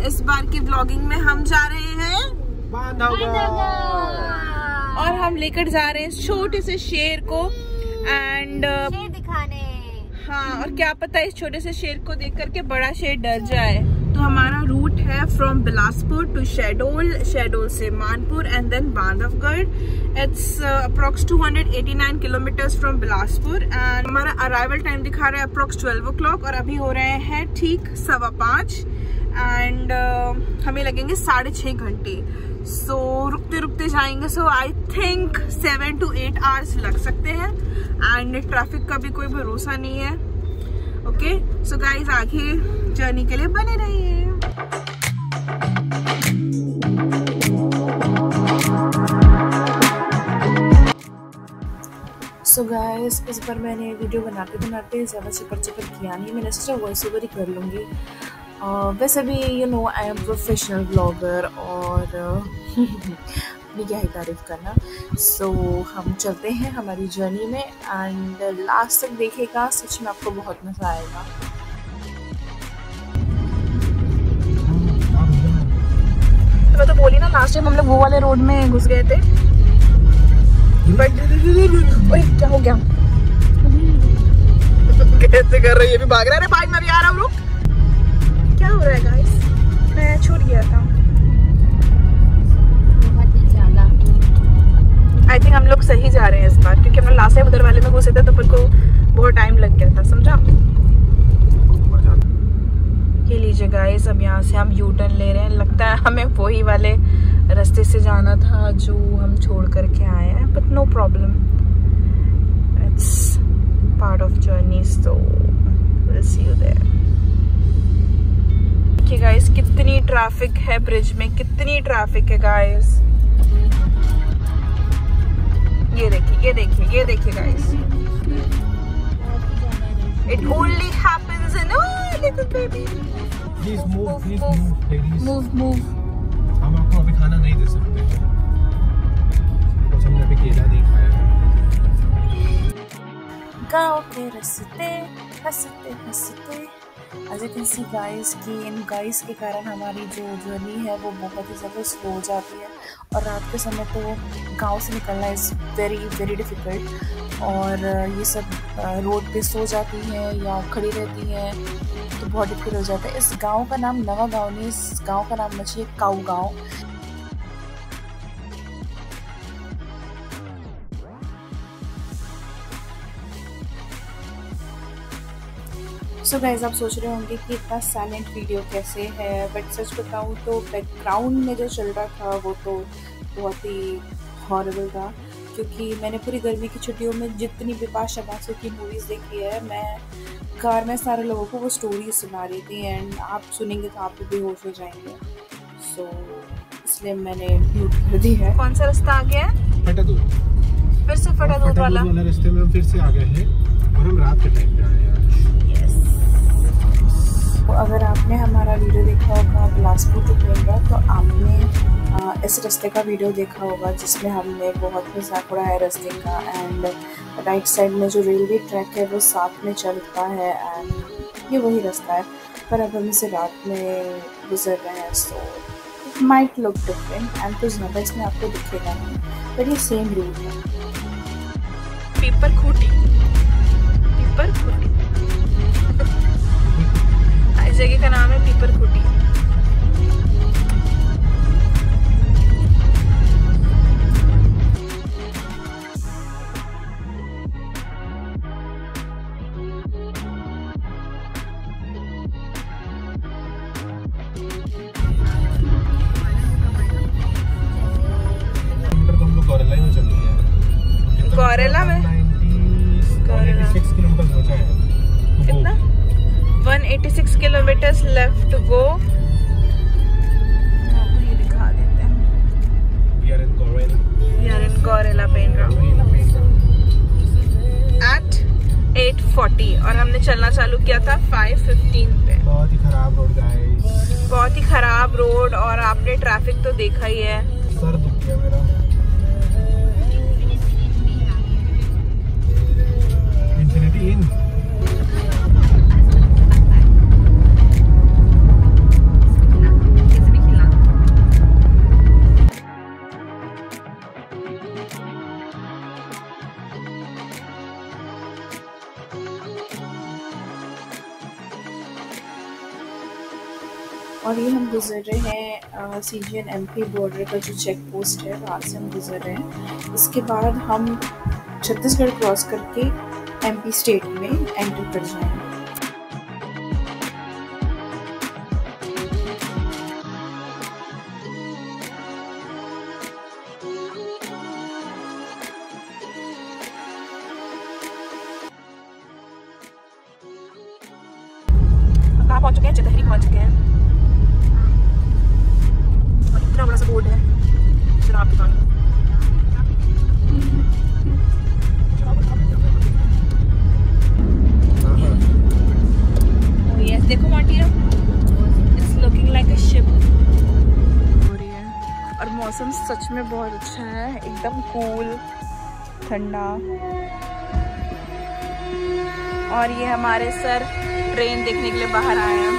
इस बार की व्लॉगिंग में हम जा रहे हैं और हम लेकर जा रहे हैं छोटे से शेर को एंड शेर दिखाने। हाँ, और क्या पता इस छोटे से शेर को देख करके बड़ा शेर डर जाए। तो हमारा रूट है फ्रॉम बिलासपुर टू शहडोल, शहडोल से Manpur and then Bandhavgarh. It's approx 289 kilometres from Bilaspur and हमारा अराइवल टाइम दिखा रहा है अप्रॉक्स 12 o'clock और अभी हो रहे हैं ठीक 5:15 एंड हमें लगेंगे 6.5 घंटे। सो रुकते रुकते जाएंगे। सो आई थिंक 7 to 8 hours लग सकते हैं एंड ट्रैफिक का भी कोई भरोसा नहीं है। ओके सो गाइज आगे जर्नी के लिए बने रहिए। सो गाइस इस बार मैंने वीडियो बनाते बनाते ज़्यादा चिपर किया नहीं, मैंने सोचा वॉइस ओवर ही कर लूँगी। वैसे भी you know I am professional blogger और अपनी क्या ही तारीफ करना। सो हम चलते हैं हमारी जर्नी में एंड लास्ट तक देखिएगा, सच में आपको बहुत मज़ा आएगा। तो मैं तो बोली ना लास्ट टाइम हम लोग वो वाले रोड में घुस गए थे बट क्या हो गया कैसे कर रही है, भी भाग रहा है। भाई मैं भी आ रहा हूँ, रुक। क्या हो रहा है गाइस, मैं छूट गया था। आई थिंक हम लोग सही जा रहे हैं इस बार क्योंकि हम लोग लास्ट टाइम उधर वाले में घुसे थे तो फिर को बहुत टाइम लग गया था, समझा। ये लीजिए गाइस, अब यहाँ से हम यू टर्न ले रहे हैं। लगता है हमें वही वाले रास्ते से जाना था जो हम छोड़ करके आए हैं, but no problem, it's part of journey, so will see you there. देखिए गाइस कितनी ट्रैफिक है ब्रिज में, कितनी ट्रैफिक है गाइस। ये देखिए, ये देखिए, ये देखिए guys, it only happens in little baby. Please move, please move ladies, move move. हम आपको अभी खाना नहीं दे सकते बिकॉज़ हमने अभी केला नहीं खाया है। गाँव के रास्ते हंसते हंसते, as you can see guys कि इन गाइस के कारण हमारी जो जर्नी है वो बहुत ही ज़्यादा स्लो हो जाती है और रात के समय तो गांव से निकलना इज़ वेरी वेरी डिफ़िकल्ट। और ये सब रोड पे सो जाती हैं या खड़ी रहती हैं तो बहुत डिफिकल्ट हो जाता है। इस गांव का नाम नवा गांव नहीं, इस गांव का नाम मछली काऊ गांव। सो गाइस आप सोच रहे होंगे कि इतना साइलेंट वीडियो कैसे है, बट सच बताऊं तो बैकग्राउंड में जो चल रहा था वो तो बहुत ही हॉरिबल था क्योंकि मैंने पूरी गर्मी की छुट्टियों में जितनी बिपाशा बासु की मूवीज़ देखी है, मैं कार में सारे लोगों को वो स्टोरी सुना रही थी एंड आप सुनेंगे तो आप भी बेहोश हो जाएंगे। सो इसलिए मैंने म्यूट कर दी है। कौन सा रास्ता आ गया है? फटा दूध, फिर से फटा दूध वाला रास्ते में हम फिर से आ गए हैं और हम रात के टाइम पे आए हैं। तो अगर आपने हमारा वीडियो देखा होगा बिलासपुर टू पेंड्रा तो आपने इस रास्ते का वीडियो देखा होगा जिसमें हमने बहुत मजाक उड़ाया रास्ते का। एंड राइट साइड में जो रेलवे ट्रैक है वो साथ में चलता है एंड ये वही रास्ता है, पर अब हम इसे रात में गुजर रहे हैं so it might look different and कुछ ज़्यादा इसमें आपको दिखेगा नहीं, पर ये सेम रूट है। पीपर खूटी, पीपर खूटी इस जगह का नाम है पीपर खूटी। गौरेला में 186 किलोमीटर बचा है। कितना? 186 किलोमीटर्स लेफ्ट टू गो। आपको ये दिखा देते हैं। We are in Gorella. We are in Gorella Pendra at 8:40 और हमने चलना चालू किया था 5:15 पे। बहुत ही खराब रोड गाइस, बहुत ही खराब रोड और आपने ट्रैफिक तो देखा ही है। सर दुख गया मेरा। Infinity Inn। और ये हम गुजर रहे हैं CGN MP बॉर्डर का जो चेक पोस्ट है, वहाँ से हम गुजर रहे हैं। इसके बाद हम छत्तीसगढ़ क्रॉस करके MP स्टेट में एंटर कर जाएंगे। कहाँ पहुँच चुके हैं? चतहरी पहुँच चुके हैं। और इतना बड़ा सा बोर्ड है शराब दुकान का। Oh yes, देखो माटिया, it's looking like a ship हो रही है। और मौसम सच में बहुत अच्छा है, एकदम कूल ठंडा। और ये हमारे सर ट्रेन देखने के लिए बाहर आए हैं।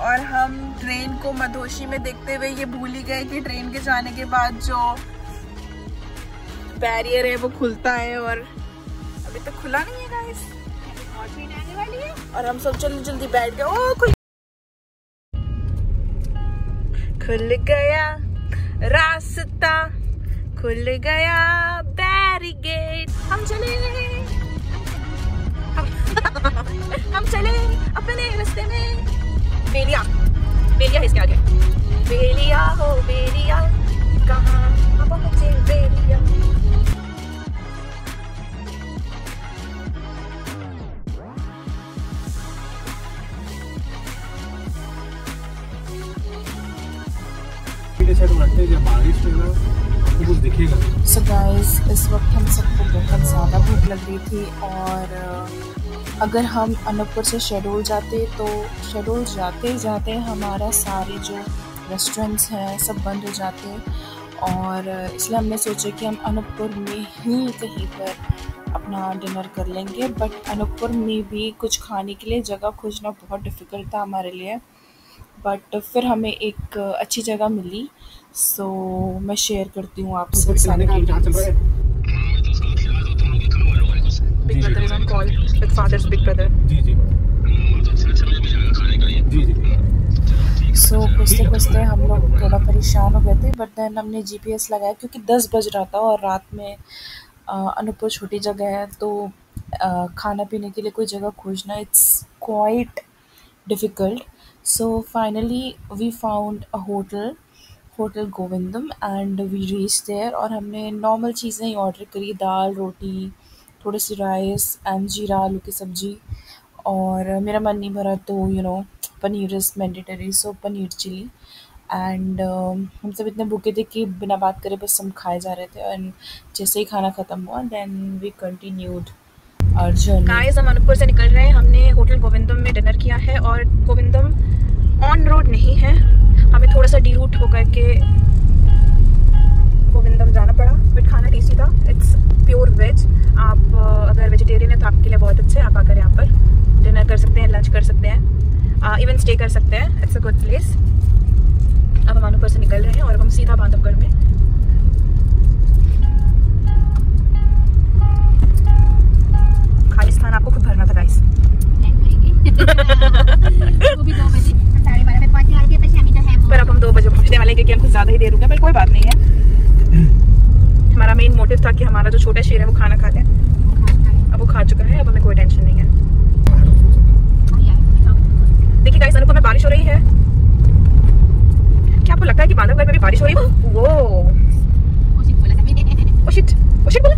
और हम ट्रेन को मधोशी में देखते हुए ये भूल ही गए कि ट्रेन के जाने के बाद जो बैरियर है वो खुलता है, और अभी तक खुला नहीं है गाइस। और ट्रेन आने वाली है और हम सब जल्दी जल्दी बैठ गए। ओ खुल गया रास्ता, खुल गया बैरिकेड, हम चले हम चले अपने रास्ते में। बेलिया बेलिया इसके आगे, बेलिया हो बेलिया, कहाँ पहुँचे बेलिया। बारिश में ना आपको कुछ दिखेगा। So guys, इस वक्त हम सबको बहुत ज़्यादा भूख लग रही थी, और अगर हम अनूपपुर से शेडोल जाते तो शेडोल जाते जाते हमारा सारे जो रेस्टोरेंट्स हैं सब बंद हो जाते, और इसलिए हमने सोचा कि हम अनूपपुर में ही कहीं पर अपना डिनर कर लेंगे। बट अनूपपुर में भी कुछ खाने के लिए जगह खोजना बहुत डिफ़िकल्ट था हमारे लिए, बट फिर हमें एक अच्छी जगह मिली। सो मैं शेयर करती हूँ आपसे सारे details. Big brother is on call with father's big brother. So कुछते कुछते हम लोग थोड़ा परेशान हो गए थे, बट देन हमने GPS लगाया क्योंकि 10 बज रहा था और रात में अनूपपुर छोटी जगह है, तो खाना पीने के लिए कोई जगह खोजना it's quite difficult. So finally we found a hotel Govindam and we reach there, और हमने नॉर्मल चीज़ें ही ऑर्डर करी, दाल रोटी, थोड़ी सी राइस एंड जीरा आलू की सब्ज़ी। और मेरा मन नहीं भरा तो paneer is mandatory, so paneer chilli. And हम सब इतने भूखे थे कि बिना बात करे बस हम खाए जा रहे थे, एंड जैसे ही खाना ख़त्म हुआ then we continued our journey. Guys, हम अनूपपुर से निकल रहे हैं। हमने होटल गोविंदम में डिनर किया है, और गोविंदम ऑन रोड नहीं है, हमें थोड़ा सा डी रूट होकर के गोविंदम जाना पड़ा, बट खाना टेस्टी था। It's pure veg. आप अगर वेजिटेरियन है तो आपके लिए बहुत अच्छे, आप आकर यहाँ पर डिनर कर सकते हैं, लंच कर सकते हैं, इवन स्टे कर सकते हैं। It's a good place. अब हम अनूपपुर से निकल रहे हैं और हम सीधा बांधवगढ़ में। खाली स्थान आपको खुद भरना था गाइस। वो भी 2 बजे, हम 12:30 में पहुंचने वाले थे, पर अब हम 2 बजे पहुंचने वाले हैं क्योंकि हम कुछ ज़्यादा ही देर हो गया, पर कोई बात नहीं है। हमारा मेन मोटिव था कि हमारा जो छोटा शेर है वो खाना खा ले। अब वो खा चुका है, अब हमें कोई टेंशन नहीं है। देखिए गाइस, अनूपपुर में बारिश हो रही है। क्या आपको लगता है कि बांधवगढ़ में भी बारिश हो रही है? वो ओशिट बोला।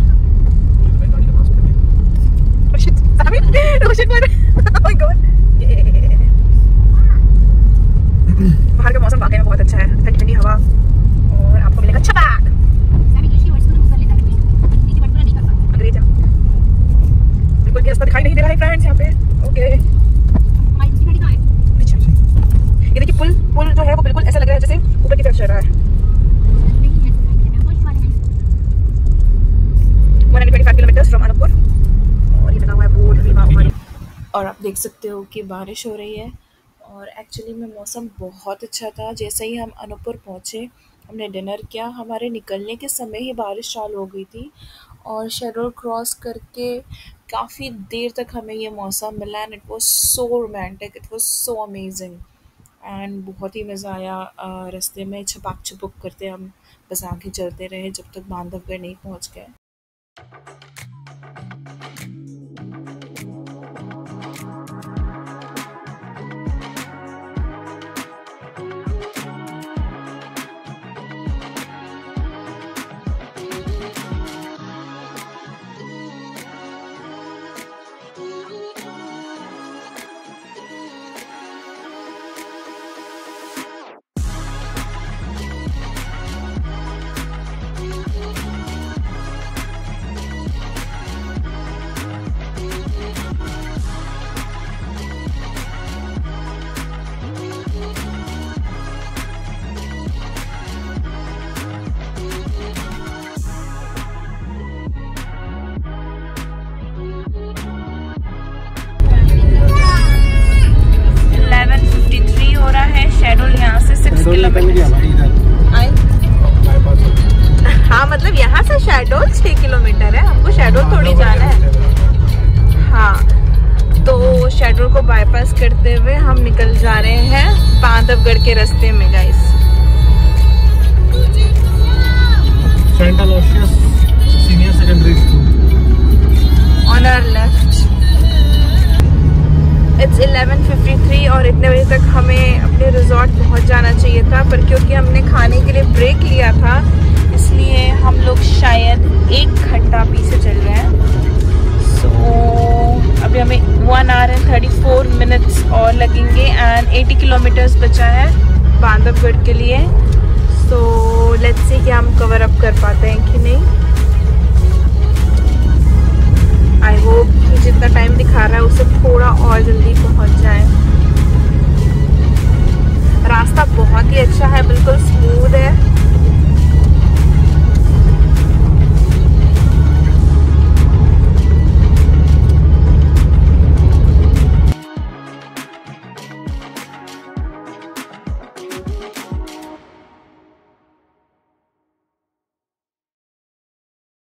ओशिट बोला। बाहर का मौसम वाकई में बहुत अच्छा है, ठंडी ठंडी हवा, और आपको मिलेगा छपाक। हाय फ्रेंड्स यहाँ पे। ओके ये देखिए पुल जो है वो बिल्कुल ऐसा लग रहा है जैसे ऊपर की तरफ चल रहा है। 125 किलोमीटर फ्रॉम अनूपपुर और ये बना हुआ है बोर्ड। और आप देख सकते हो कि बारिश हो रही है और एक्चुअली में मौसम बहुत अच्छा था। जैसे ही हम अनूपपुर पहुँचे हमने डिनर किया, हमारे निकलने के समय ही बारिश चालू हो गई थी और शेडोल क्रॉस करके काफ़ी देर तक हमें ये मौसम मिला and it was so romantic, it was so amazing and बहुत ही मज़ा आया। रास्ते में छपाक छुपुक करते हम बस आगे चलते रहे जब तक बांधवगढ़ नहीं पहुंच गए। हाँ मतलब यहाँ से शैडोल 6 किलोमीटर है, हमको शैडोल थोड़ी जाना है। हाँ तो शैडोल को बाईपास करते हुए हम निकल जा रहे हैं बांधवगढ़ के रास्ते में guys. Saint Aloysius senior secondary school on our left. It's 11:53 और इतने बजे तक हमें अपने रिजॉर्ट पहुंच जाना चाहिए था, पर क्योंकि हमने खाने के लिए ब्रेक लिया था इसलिए हम लोग शायद 1 घंटा पीछे चल रहे हैं। सो अभी हमें 1 hour and 34 minutes और लगेंगे एंड 80 किलोमीटर्स बचा है बांधवगढ़ के लिए। सो लेट्स सी कि हम कवर अप कर पाते हैं कि नहीं। आई होप कि जितना टाइम दिखा रहा है उससे थोड़ा और जल्दी पहुंच जाए। रास्ता बहुत ही अच्छा है, बिल्कुल स्मूथ है